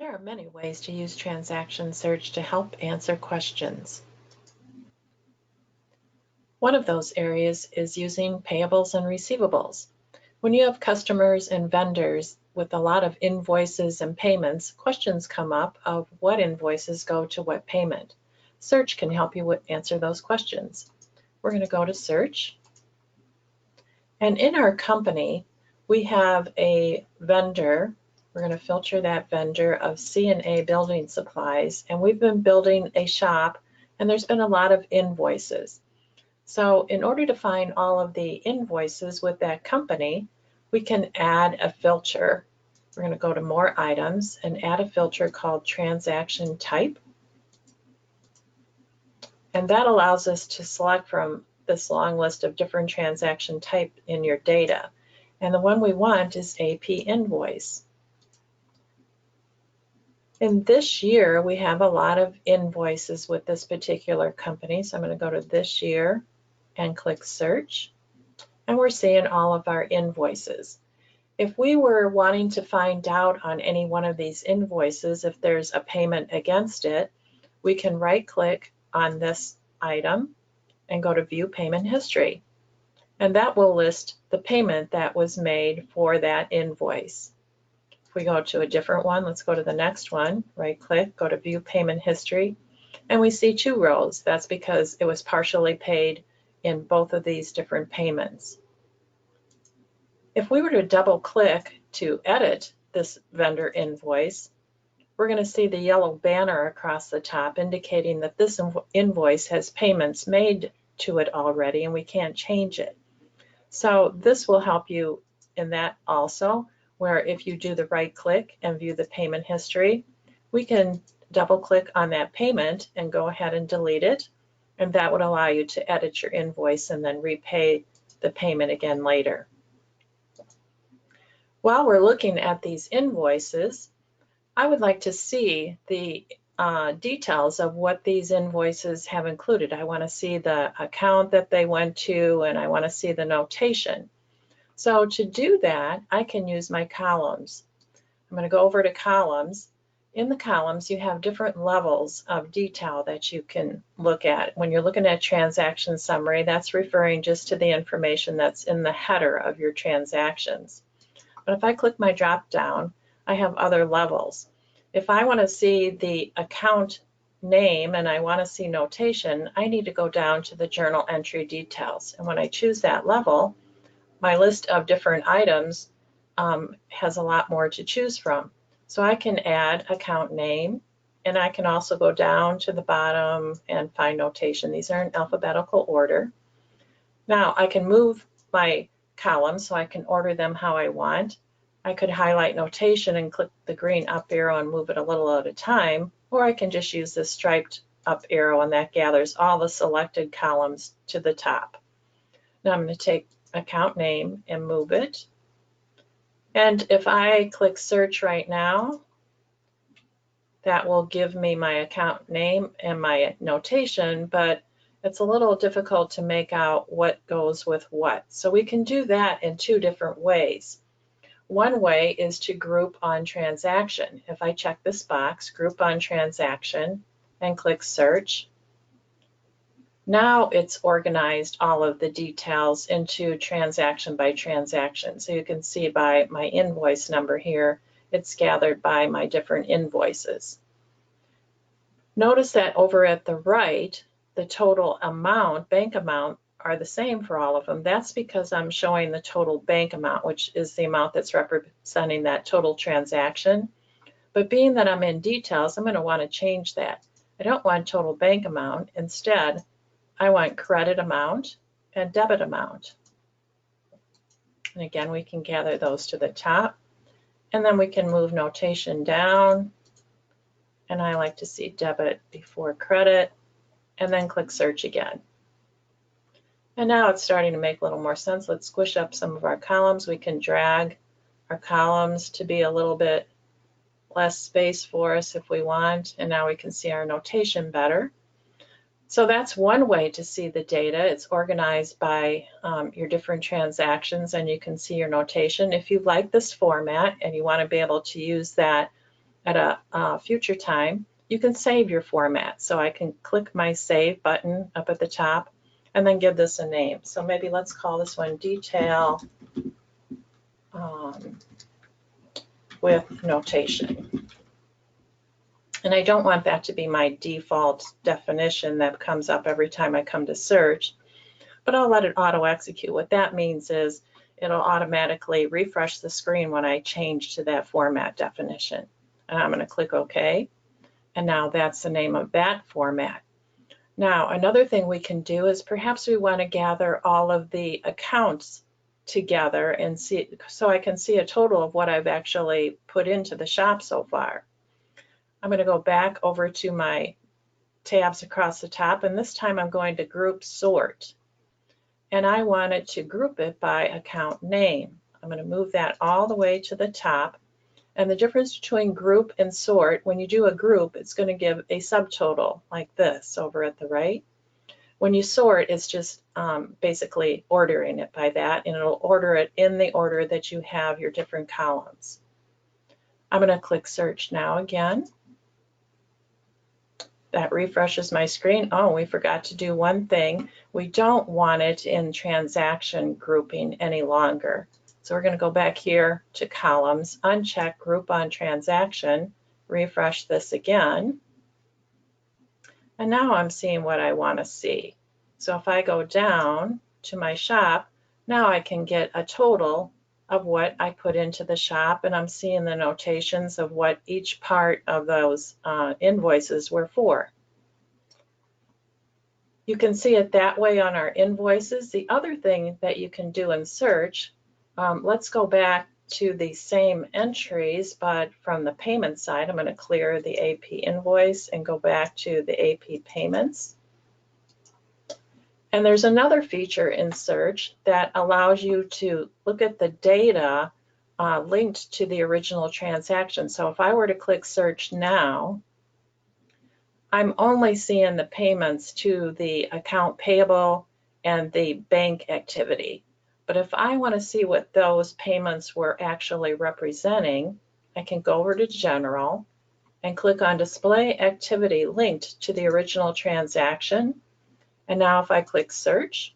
There are many ways to use transaction search to help answer questions. One of those areas is using payables and receivables. When you have customers and vendors with a lot of invoices and payments, questions come up of what invoices go to what payment. Search can help you answer those questions. We're going to go to search. And in our company, we have a vendor. We're going to filter that vendor of C&A Building Supplies, and we've been building a shop, and there's been a lot of invoices. So in order to find all of the invoices with that company, we can add a filter. We're going to go to More Items and add a filter called Transaction Type. And that allows us to select from this long list of different transaction type in your data. And the one we want is AP Invoice. In this year, we have a lot of invoices with this particular company. So I'm going to go to this year and click search. And we're seeing all of our invoices. If we were wanting to find out on any one of these invoices if there's a payment against it, we can right-click on this item and go to View Payment History. And that will list the payment that was made for that invoice. If we go to a different one, let's go to the next one, right-click, go to View Payment History, and we see two rows. That's because it was partially paid in both of these different payments. If we were to double-click to edit this vendor invoice, we're going to see the yellow banner across the top indicating that this invoice has payments made to it already and we can't change it. So this will help you in that also, where if you do the right click and view the payment history, we can double click on that payment and go ahead and delete it, and that would allow you to edit your invoice and then repay the payment again later. While we're looking at these invoices, I would like to see the details of what these invoices have included. I want to see the account that they went to, and I want to see the notation. So to do that, I can use my columns. I'm going to go over to columns. In the columns, you have different levels of detail that you can look at. When you're looking at transaction summary, that's referring just to the information that's in the header of your transactions. But if I click my drop down, I have other levels. If I want to see the account name and I want to see notation, I need to go down to the journal entry details. And when I choose that level, my list of different items has a lot more to choose from. So I can add account name, and I can also go down to the bottom and find notation. These are in alphabetical order. Now I can move my columns so I can order them how I want. I could highlight notation and click the green up arrow and move it a little at a time, or I can just use this striped up arrow and that gathers all the selected columns to the top. Now I'm going to take account name and move it. And if I click search right now, that will give me my account name and my notation, but it's a little difficult to make out what goes with what. So we can do that in two different ways. One way is to group on transaction. If I check this box, group on transaction, and click search, now it's organized all of the details into transaction by transaction. So you can see by my invoice number here, it's gathered by my different invoices. Notice that over at the right, the total amount, bank amount, are the same for all of them. That's because I'm showing the total bank amount, which is the amount that's representing that total transaction. But being that I'm in details, I'm going to want to change that. I don't want total bank amount. Instead, I want credit amount and debit amount. And again, we can gather those to the top. And then we can move notation down. And I like to see debit before credit. And then click search again. And now it's starting to make a little more sense. Let's squish up some of our columns. We can drag our columns to be a little bit less space for us if we want. And now we can see our notation better. So that's one way to see the data. It's organized by your different transactions, and you can see your notation. If you like this format and you want to be able to use that at a future time, you can save your format. So I can click my Save button up at the top and then give this a name. So maybe let's call this one Detail with Notation. And I don't want that to be my default definition that comes up every time I come to search, but I'll let it auto-execute. What that means is it'll automatically refresh the screen when I change to that format definition. And I'm going to click OK. And now that's the name of that format. Now, another thing we can do is perhaps we want to gather all of the accounts together and see, so I can see a total of what I've actually put into the shop so far. I'm going to go back over to my tabs across the top, and this time I'm going to group sort. And I wanted to group it by account name. I'm going to move that all the way to the top. And the difference between group and sort, when you do a group, it's going to give a subtotal like this over at the right. When you sort, it's just basically ordering it by that, and it'll order it in the order that you have your different columns. I'm going to click search now again. That refreshes my screen. Oh, we forgot to do one thing. We don't want it in transaction grouping any longer. So we're going to go back here to columns, uncheck group on transaction, refresh this again. And now I'm seeing what I want to see. So if I go down to my shop, now I can get a total of what I put into the shop, and I'm seeing the notations of what each part of those invoices were for. You can see it that way on our invoices. The other thing that you can do in search, let's go back to the same entries, but from the payment side. I'm going to clear the AP invoice and go back to the AP payments. And there's another feature in search that allows you to look at the data linked to the original transaction. So if I were to click search now, I'm only seeing the payments to the account payable and the bank activity. But if I want to see what those payments were actually representing, I can go over to General and click on Display Activity linked to the original transaction. And now if I click Search,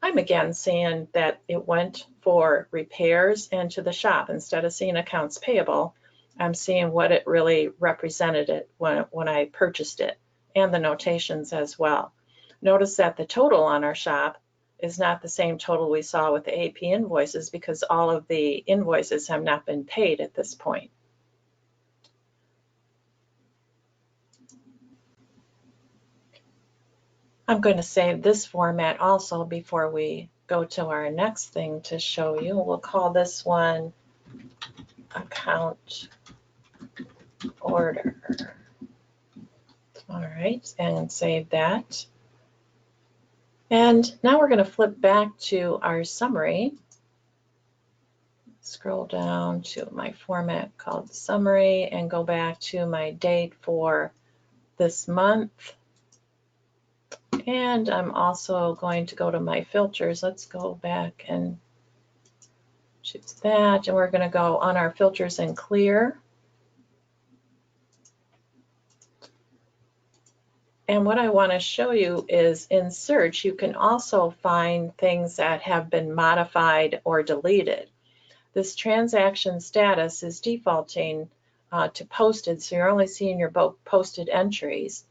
I'm again seeing that it went for repairs and to the shop. Instead of seeing accounts payable, I'm seeing what it really represented it when I purchased it, and the notations as well. Notice that the total on our shop is not the same total we saw with the AP invoices because all of the invoices have not been paid at this point. I'm going to save this format also before we go to our next thing to show you. We'll call this one Account Order. All right, and save that. And now we're going to flip back to our summary. Scroll down to my format called Summary and go back to my date for this month. And I'm also going to go to my filters. Let's go back and choose that. And we're going to go on our filters and clear. And what I want to show you is in search, you can also find things that have been modified or deleted. This transaction status is defaulting to posted, so you're only seeing your posted entries.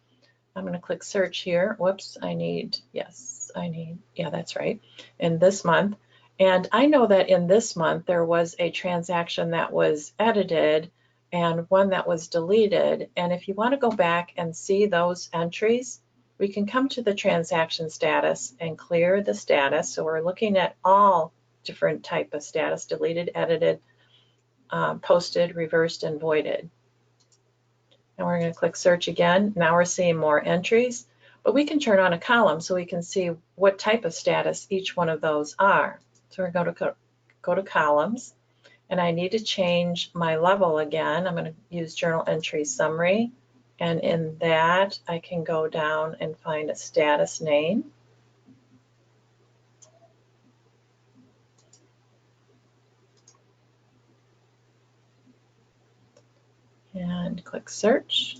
I'm going to click search here. Whoops, yeah, that's right, in this month. And I know that in this month there was a transaction that was edited and one that was deleted. And if you want to go back and see those entries, we can come to the transaction status and clear the status. So we're looking at all different type of status: deleted, edited, posted, reversed, and voided. And we're going to click search again. Now we're seeing more entries, but we can turn on a column so we can see what type of status each one of those are. So we're going to go to columns, and I need to change my level again. I'm going to use journal entry summary, and in that I can go down and find a status name. and click search.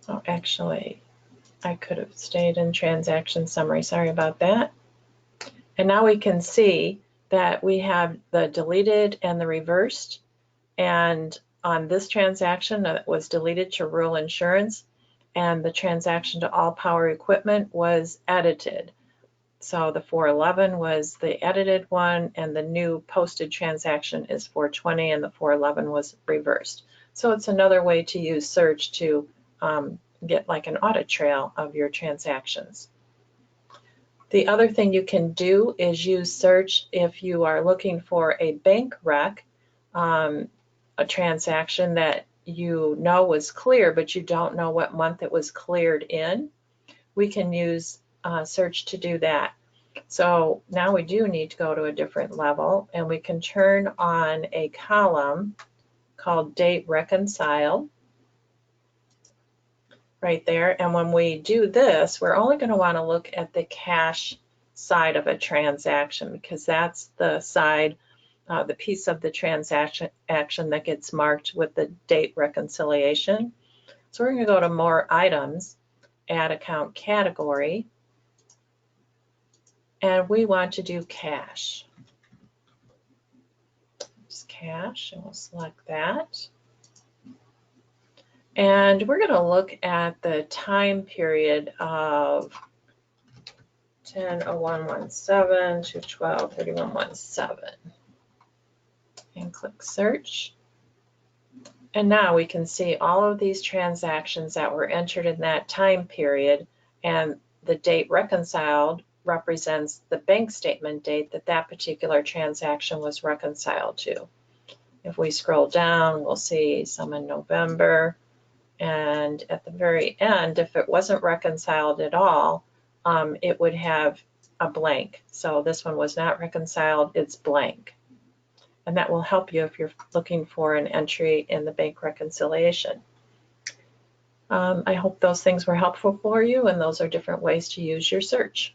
Oh, actually, I could have stayed in transaction summary. Sorry about that. And now we can see that we have the deleted and the reversed. And on this transaction, it was deleted to rural insurance, and the transaction to all power equipment was edited. So the 411 was the edited one, and the new posted transaction is 420, and the 411 was reversed. So it's another way to use search to get like an audit trail of your transactions. The other thing you can do is use search if you are looking for a bank rec, a transaction that you know was clear, but you don't know what month it was cleared in. We can use search to do that. So now we do need to go to a different level, and we can turn on a column called Date Reconcile right there. And when we do this, we're only going to want to look at the cash side of a transaction, because that's the side, the piece of the transaction action that gets marked with the date reconciliation. So we're going to go to More Items, Add Account Category, and we want to do cash. Just cash, and we'll select that. And we're going to look at the time period of 10/01/17 to 12/31/17 and click search. And now we can see all of these transactions that were entered in that time period, and the date reconciled represents the bank statement date that that particular transaction was reconciled to. If we scroll down, we'll see some in November, and at the very end, if it wasn't reconciled at all, it would have a blank. So this one was not reconciled, it's blank. And that will help you if you're looking for an entry in the bank reconciliation. I hope those things were helpful for you, and those are different ways to use your search.